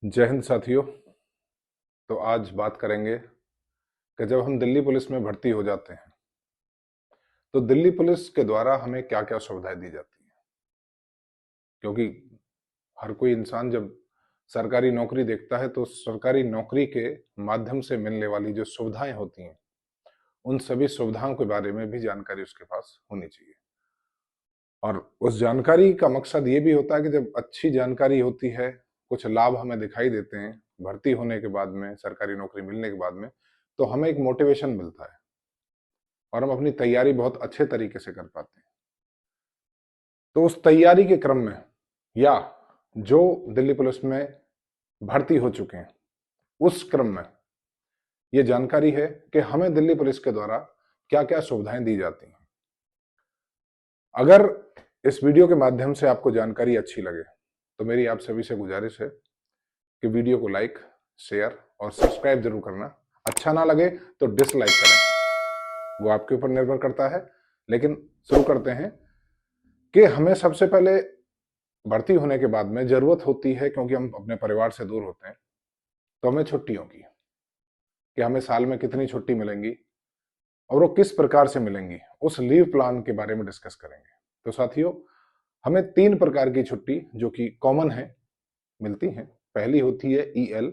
जय हिंद साथियों। तो आज बात करेंगे कि जब हम दिल्ली पुलिस में भर्ती हो जाते हैं तो दिल्ली पुलिस के द्वारा हमें क्या क्या सुविधाएं दी जाती हैं। क्योंकि हर कोई इंसान जब सरकारी नौकरी देखता है तो सरकारी नौकरी के माध्यम से मिलने वाली जो सुविधाएं होती हैं उन सभी सुविधाओं के बारे में भी जानकारी उसके पास होनी चाहिए। और उस जानकारी का मकसद ये भी होता है कि जब अच्छी जानकारी होती है, कुछ लाभ हमें दिखाई देते हैं भर्ती होने के बाद में, सरकारी नौकरी मिलने के बाद में, तो हमें एक मोटिवेशन मिलता है और हम अपनी तैयारी बहुत अच्छे तरीके से कर पाते हैं। तो उस तैयारी के क्रम में या जो दिल्ली पुलिस में भर्ती हो चुके हैं उस क्रम में ये जानकारी है कि हमें दिल्ली पुलिस के द्वारा क्या क्या सुविधाएं दी जाती हैं। अगर इस वीडियो के माध्यम से आपको जानकारी अच्छी लगे तो मेरी आप सभी से गुजारिश है कि वीडियो को लाइक, शेयर और सब्सक्राइब जरूर करना। अच्छा ना लगे तो डिसलाइक करें, वो आपके ऊपर निर्भर करता है। लेकिन शुरू करते हैं कि हमें सबसे पहले भर्ती होने के बाद में जरूरत होती है, क्योंकि हम अपने परिवार से दूर होते हैं, तो हमें छुट्टियों की, कि हमें साल में कितनी छुट्टी मिलेंगी और वो किस प्रकार से मिलेंगी, उस लीव प्लान के बारे में डिस्कस करेंगे। तो साथियों, हमें 3 प्रकार की छुट्टी जो कि कॉमन है मिलती हैं। पहली होती है ईएल,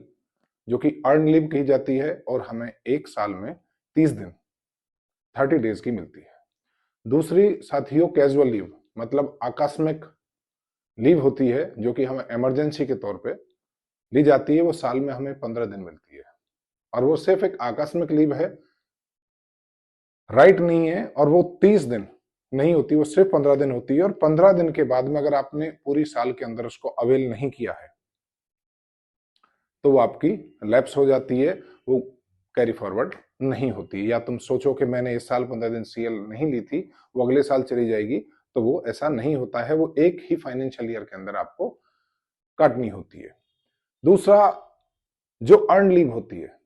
जो कि अर्न लीव कही जाती है और हमें एक साल में 30 दिन 30 डेज की मिलती है। दूसरी साथियों कैजुअल लीव, मतलब आकस्मिक लीव होती है, जो कि हमें इमरजेंसी के तौर पे ली जाती है। वो साल में हमें 15 दिन मिलती है और वो सिर्फ एक आकस्मिक लीव है, राइट नहीं है, और वो 30 दिन नहीं होती, वो सिर्फ 15 दिन होती है। और 15 दिन के बाद में अगर आपने पूरी साल के अंदर उसको अवेल नहीं किया है तो वो आपकी लैप्स हो जाती है, वो कैरी फॉरवर्ड नहीं होती। या तुम सोचो कि मैंने इस साल 15 दिन सीएल नहीं ली थी, वो अगले साल चली जाएगी, तो वो ऐसा नहीं होता है। वो एक ही फाइनेंशियल ईयर के अंदर आपको काटनी होती है। दूसरा, जो अर्न लीव होती है,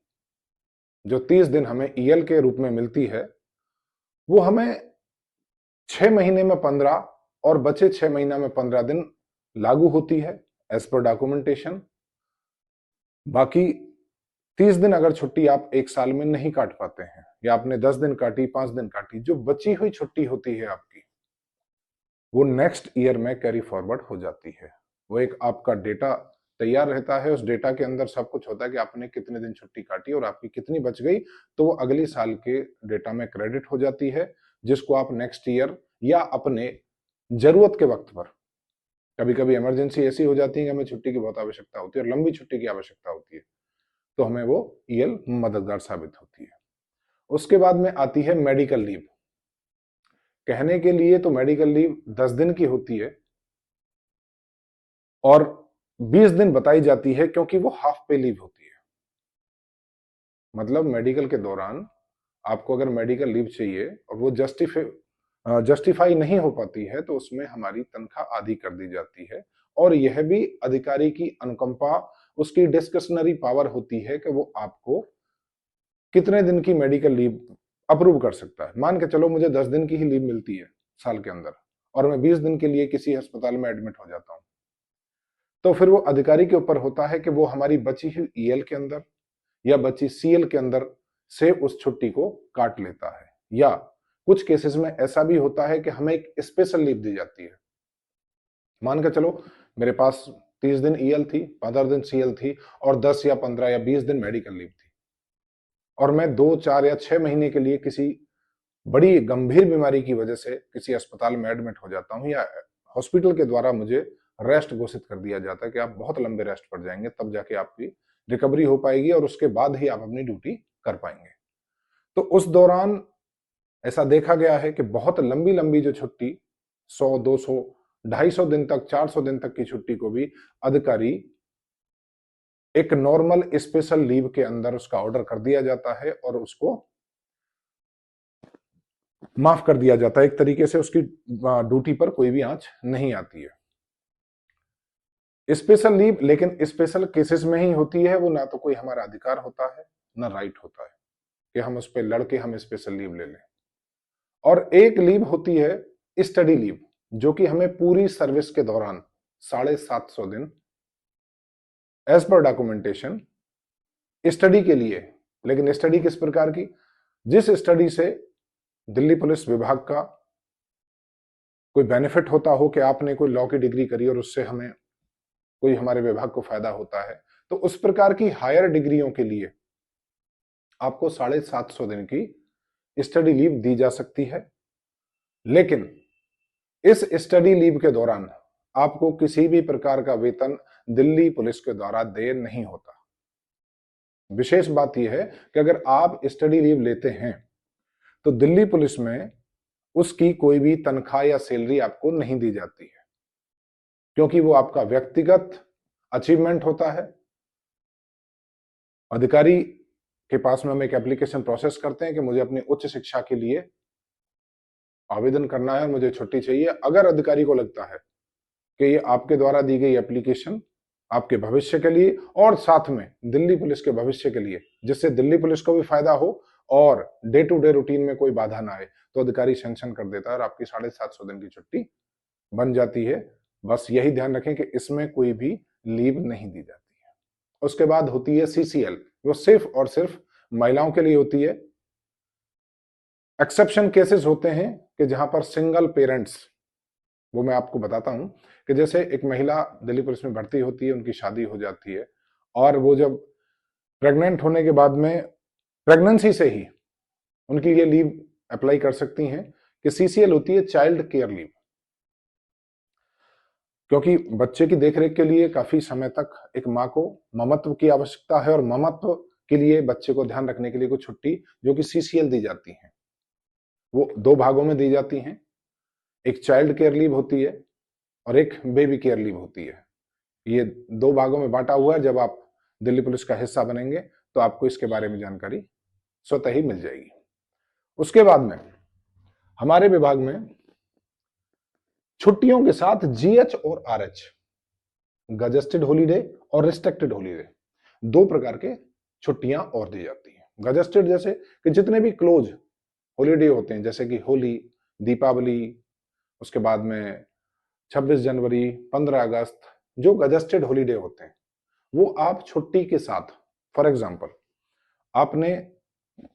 जो 30 दिन हमें ईएल के रूप में मिलती है, वो हमें 6 महीने में 15 और बचे 6 महीना में 15 दिन लागू होती है एज पर डॉक्यूमेंटेशन। बाकी 30 दिन अगर छुट्टी आप एक साल में नहीं काट पाते हैं, या आपने 10 दिन काटी, 5 दिन काटी, जो बची हुई छुट्टी होती है आपकी, वो नेक्स्ट ईयर में कैरी फॉरवर्ड हो जाती है। वो एक आपका डेटा तैयार रहता है, उस डेटा के अंदर सब कुछ होता है कि आपने कितने दिन छुट्टी काटी और आपकी कितनी बच गई, तो वो अगली साल के डेटा में क्रेडिट हो जाती है, जिसको आप नेक्स्ट ईयर या अपने जरूरत के वक्त पर, कभी कभी इमरजेंसी ऐसी हो जाती है कि हमें छुट्टी की बहुत आवश्यकता होती है और लंबी छुट्टी की आवश्यकता होती है, तो हमें वो ईएल मददगार साबित होती है। उसके बाद में आती है मेडिकल लीव। कहने के लिए तो मेडिकल लीव 10 दिन की होती है और 20 दिन बताई जाती है, क्योंकि वो हाफ पे लीव होती है। मतलब मेडिकल के दौरान आपको अगर मेडिकल लीव चाहिए और वो जस्टिफाई नहीं हो पाती है, तो उसमें हमारी तनख्वाह आधी कर दी जाती है। और यह भी अधिकारी की अनुकंपा, उसकी डिस्कशनरी पावर होती है कि वो आपको कितने दिन की मेडिकल लीव अप्रूव कर सकता है। मान के चलो मुझे 10 दिन की ही लीव मिलती है साल के अंदर और मैं 20 दिन के लिए किसी अस्पताल में एडमिट हो जाता हूं, तो फिर वो अधिकारी के ऊपर होता है कि वो हमारी बची हुई ईएल के अंदर या बची सीएल के अंदर से उस छुट्टी को काट लेता है। या कुछ केसेस में ऐसा भी होता है कि हमें एक स्पेशल लीव दी जाती है। मान के चलो मेरे पास 30 दिन ईएल थी, 15 दिन सीएल थी और 10 या 15 या 20 दिन मेडिकल लीव थी, और मैं 2, 4 या 6 महीने के लिए किसी बड़ी गंभीर बीमारी की वजह से किसी अस्पताल में एडमिट हो जाता हूं, या हॉस्पिटल के द्वारा मुझे रेस्ट घोषित कर दिया जाता है कि आप बहुत लंबे रेस्ट पर जाएंगे, तब जाके आपकी रिकवरी हो पाएगी और उसके बाद ही आप अपनी ड्यूटी कर पाएंगे। तो उस दौरान ऐसा देखा गया है कि बहुत लंबी लंबी जो छुट्टी, 100, 200, 250 दिन तक, 400 दिन तक की छुट्टी को भी अधिकारी एक नॉर्मल स्पेशल लीव के अंदर उसका ऑर्डर कर दिया जाता है और उसको माफ कर दिया जाता है। एक तरीके से उसकी ड्यूटी पर कोई भी आंच नहीं आती है। स्पेशल लीव लेकिन स्पेशल केसेस में ही होती है, वो ना तो कोई हमारा अधिकार होता है ना राइट होता है कि हम उस पर लड़के हम स्पेशल लीव ले लें। और एक लीव होती है स्टडी लीव, जो कि हमें पूरी सर्विस के दौरान 750 दिन एज पर डॉक्यूमेंटेशन स्टडी के लिए। लेकिन स्टडी किस प्रकार की? जिस स्टडी से दिल्ली पुलिस विभाग का कोई बेनिफिट होता हो कि आपने कोई लॉ की डिग्री करी और उससे हमें कोई हमारे विभाग को फायदा होता है, तो उस प्रकार की हायर डिग्रियों के लिए आपको 750 दिन की स्टडी लीव दी जा सकती है। लेकिन इस स्टडी लीव के दौरान आपको किसी भी प्रकार का वेतन दिल्ली पुलिस के द्वारा देय नहीं होता। विशेष बात यह है कि अगर आप स्टडी लीव लेते हैं तो दिल्ली पुलिस में उसकी कोई भी तनख्वाह या सैलरी आपको नहीं दी जाती है, क्योंकि वो आपका व्यक्तिगत अचीवमेंट होता है। अधिकारी के पास में हम एक एप्लीकेशन प्रोसेस करते हैं कि मुझे अपनी उच्च शिक्षा के लिए आवेदन करना है और मुझे छुट्टी चाहिए। अगर अधिकारी को लगता है कि ये आपके द्वारा दी गई एप्लीकेशन आपके भविष्य के लिए और साथ में दिल्ली पुलिस के भविष्य के लिए, जिससे दिल्ली पुलिस को भी फायदा हो और डे टू डे रूटीन में कोई बाधा ना आए, तो अधिकारी सैंक्शन कर देता है और आपकी 750 दिन की छुट्टी बन जाती है। बस यही ध्यान रखें कि इसमें कोई भी लीव नहीं दी जाती है। उसके बाद होती है CCL, वो सिर्फ और सिर्फ महिलाओं के लिए होती है। एक्सेप्शन केसेस होते हैं कि जहां पर सिंगल पेरेंट्स, वो मैं आपको बताता हूं कि जैसे एक महिला दिल्ली पुलिस में भर्ती होती है, उनकी शादी हो जाती है और वो जब प्रेग्नेंट होने के बाद में प्रेगनेंसी से ही उनकी ये लीव अप्लाई कर सकती हैं कि CCL होती है चाइल्ड केयर लीव। क्योंकि बच्चे की देखरेख के लिए काफी समय तक एक माँ को ममत्व की आवश्यकता है और ममत्व के लिए बच्चे को ध्यान रखने के लिए कुछ छुट्टी जो कि CCL दी जाती है, वो 2 भागों में दी जाती हैं। एक चाइल्ड केयर लीव होती है और एक बेबी केयर लीव होती है। ये 2 भागों में बांटा हुआ है। जब आप दिल्ली पुलिस का हिस्सा बनेंगे तो आपको इसके बारे में जानकारी स्वतः ही मिल जाएगी। उसके बाद में हमारे विभाग में छुट्टियों के साथ GH और RH, गजेस्टेड हॉलीडे और रिस्ट्रिक्टेड हॉलीडे, 2 प्रकार के छुट्टियां और दी जाती हैं। गजेस्टेड जैसे कि जितने भी क्लोज हॉलीडे होते हैं, जैसे कि होली, दीपावली, उसके बाद में 26 जनवरी, 15 अगस्त, जो गजेस्टेड हॉलीडे होते हैं वो आप छुट्टी के साथ, फॉर एग्जांपल आपने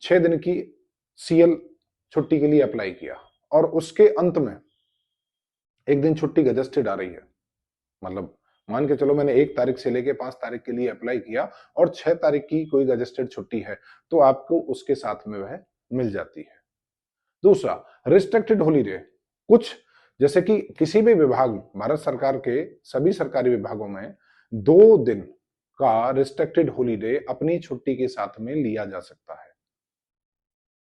6 दिन की CL छुट्टी के लिए अप्लाई किया और उसके अंत में एक दिन छुट्टी गजेस्टेड आ रही है, मतलब मान के चलो मैंने 1 तारीख से लेके 5 तारीख के लिए अप्लाई किया और 6 तारीख की कोई गजेस्टेड छुट्टी है, तो आपको उसके साथ में वह मिल जाती है। दूसरा, रिस्ट्रिक्टेड हॉलीडे, कुछ जैसे कि किसी भी विभाग, भारत सरकार के सभी सरकारी विभागों में 2 दिन का रिस्ट्रिक्टेड हॉलीडे अपनी छुट्टी के साथ में लिया जा सकता है।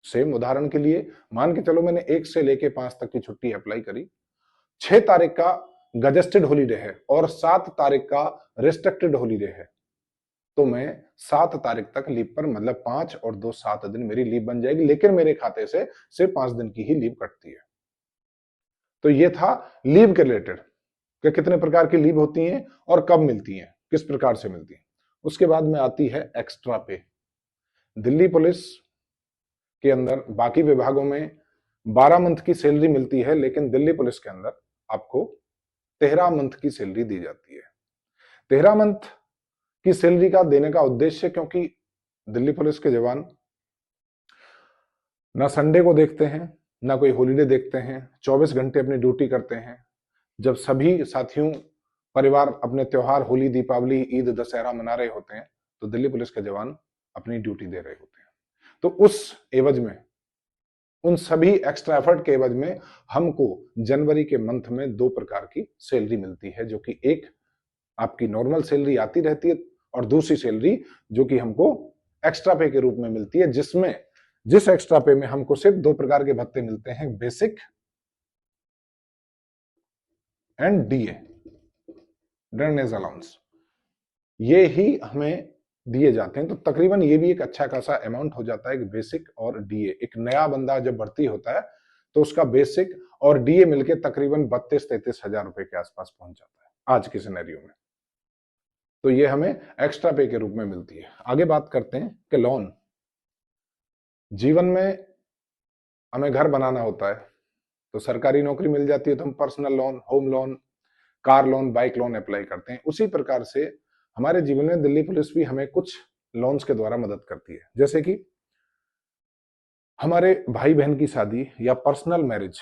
सेम उदाहरण के लिए मान के चलो मैंने 1 से लेके 5 तक की छुट्टी अप्लाई करी, 6 तारीख का गजेस्टेड हॉलीडे है और 7 तारीख का रिस्ट्रिक्टेड हॉलीडे है, तो मैं 7 तारीख तक लीव पर, मतलब 5 और 2 7 दिन मेरी लीव बन जाएगी, लेकिन मेरे खाते से सिर्फ 5 दिन की ही लीव कटती है। तो ये था लीव के रिलेटेड कि कितने प्रकार की लीव होती हैं और कब मिलती हैं, किस प्रकार से मिलती हैं। उसके बाद में आती है एक्स्ट्रा पे। दिल्ली पुलिस के अंदर बाकी विभागों में 12 मंथ की सैलरी मिलती है, लेकिन दिल्ली पुलिस के अंदर आपको 13 मंथ की सैलरी दी जाती है। 13 मंथ की सैलरी का देने का उद्देश्य, क्योंकि दिल्ली पुलिस के जवान ना संडे को देखते हैं ना कोई हॉलीडे देखते हैं, 24 घंटे अपनी ड्यूटी करते हैं। जब सभी साथियों परिवार अपने त्योहार होली, दीपावली, ईद, दशहरा मना रहे होते हैं, तो दिल्ली पुलिस के जवान अपनी ड्यूटी दे रहे होते हैं। तो उस एवज में, उन सभी एक्स्ट्रा एफर्ट के एवज में हमको जनवरी के मंथ में 2 प्रकार की सैलरी मिलती है, जो कि एक आपकी नॉर्मल सैलरी आती रहती है और दूसरी सैलरी जो कि हमको एक्स्ट्रा पे के रूप में मिलती है, जिस एक्स्ट्रा पे में हमको सिर्फ 2 प्रकार के भत्ते मिलते हैं, basic and DA, drainage allowance, ये ही हमें दिए जाते हैं। तो तकरीबन ये भी एक अच्छा खासा अमाउंट हो जाता है कि बेसिक और DA, एक नया बंदा जब भर्ती होता है तो उसका बेसिक और DA मिलके तकरीबन 32-33 हजार रुपए के आसपास पहुंच जाता है आज के सिनेरियो में। तो ये हमें एक्स्ट्रा पे के रूप में मिलती है। आगे बात करते हैं कि लोन, जीवन में हमें घर बनाना होता है तो सरकारी नौकरी मिल जाती है तो हम personal loan, home loan, car loan, bike loan apply करते हैं। उसी प्रकार से हमारे जीवन में दिल्ली पुलिस भी हमें कुछ लोन्स के द्वारा मदद करती है, जैसे कि हमारे भाई बहन की शादी या पर्सनल मैरिज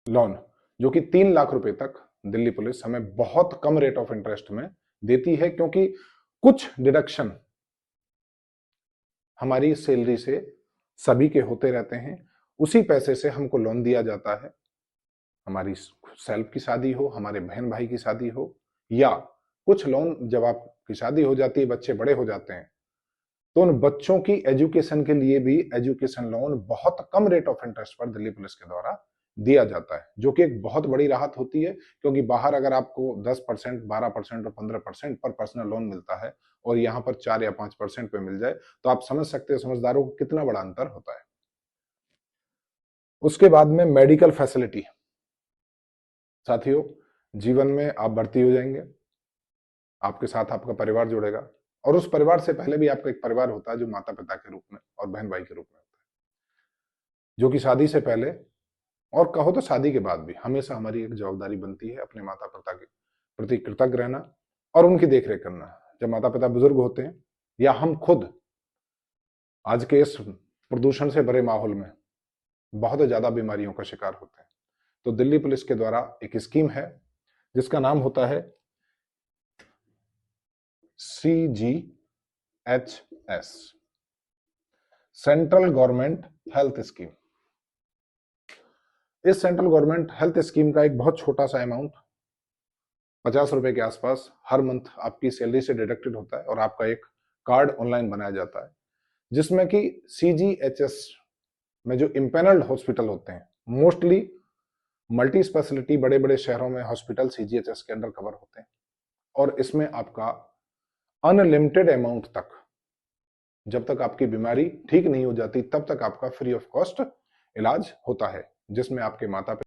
लोन, जो कि 3 लाख रुपए तक दिल्ली पुलिस हमें बहुत कम रेट ऑफ इंटरेस्ट में देती है, क्योंकि कुछ डिडक्शन हमारी सैलरी से सभी के होते रहते हैं। उसी पैसे से हमको लोन दिया जाता है। हमारी सेल्फ की शादी हो, हमारे बहन भाई की शादी हो, या कुछ लोन जब आपकी शादी हो जाती है, बच्चे बड़े हो जाते हैं, तो उन बच्चों की एजुकेशन के लिए भी एजुकेशन लोन बहुत कम रेट ऑफ इंटरेस्ट पर दिल्ली पुलिस के द्वारा दिया जाता है, जो कि एक बहुत बड़ी राहत होती है। क्योंकि बाहर अगर आपको 10%, 12% और 15% पर पर्सनल लोन मिलता है और यहाँ पर 4 या 5% पे मिल जाए, तो आप समझ सकते हैं समझदारों को कितना बड़ा अंतर होता है। उसके बाद में मेडिकल फैसिलिटी। साथियों, जीवन में आप बढ़ती हो जाएंगे, आपके साथ आपका परिवार जुड़ेगा, और उस परिवार से पहले भी आपका एक परिवार होता है जो माता पिता के रूप में और बहन भाई के रूप में होता है, जो कि शादी से पहले और कहो तो शादी के बाद भी हमेशा हमारी एक जवाबदारी बनती है अपने माता पिता के प्रति कृतज्ञ रहना और उनकी देखरेख करना। जब माता पिता बुजुर्ग होते हैं या हम खुद आज के इस प्रदूषण से भरे माहौल में बहुत ज्यादा बीमारियों का शिकार होते हैं, तो दिल्ली पुलिस के द्वारा एक स्कीम है जिसका नाम होता है CGHS, central government health scheme. इस सेंट्रल गवर्नमेंट हेल्थ स्कीम का एक बहुत छोटा सा अमाउंट 50 रुपए के आसपास हर मंथ आपकी सैलरी से डिडक्टेड होता है और आपका एक कार्ड ऑनलाइन बनाया जाता है, जिसमें कि CGHS में जो इम्पेनल्ड हॉस्पिटल होते हैं, मोस्टली मल्टी स्पेशलिटी बड़े बड़े शहरों में हॉस्पिटल CGHS के अंडर कवर होते हैं, और इसमें आपका अनलिमिटेड अमाउंट तक, जब तक आपकी बीमारी ठीक नहीं हो जाती तब तक आपका फ्री ऑफ कॉस्ट इलाज होता है, जिसमें आपके माता पिता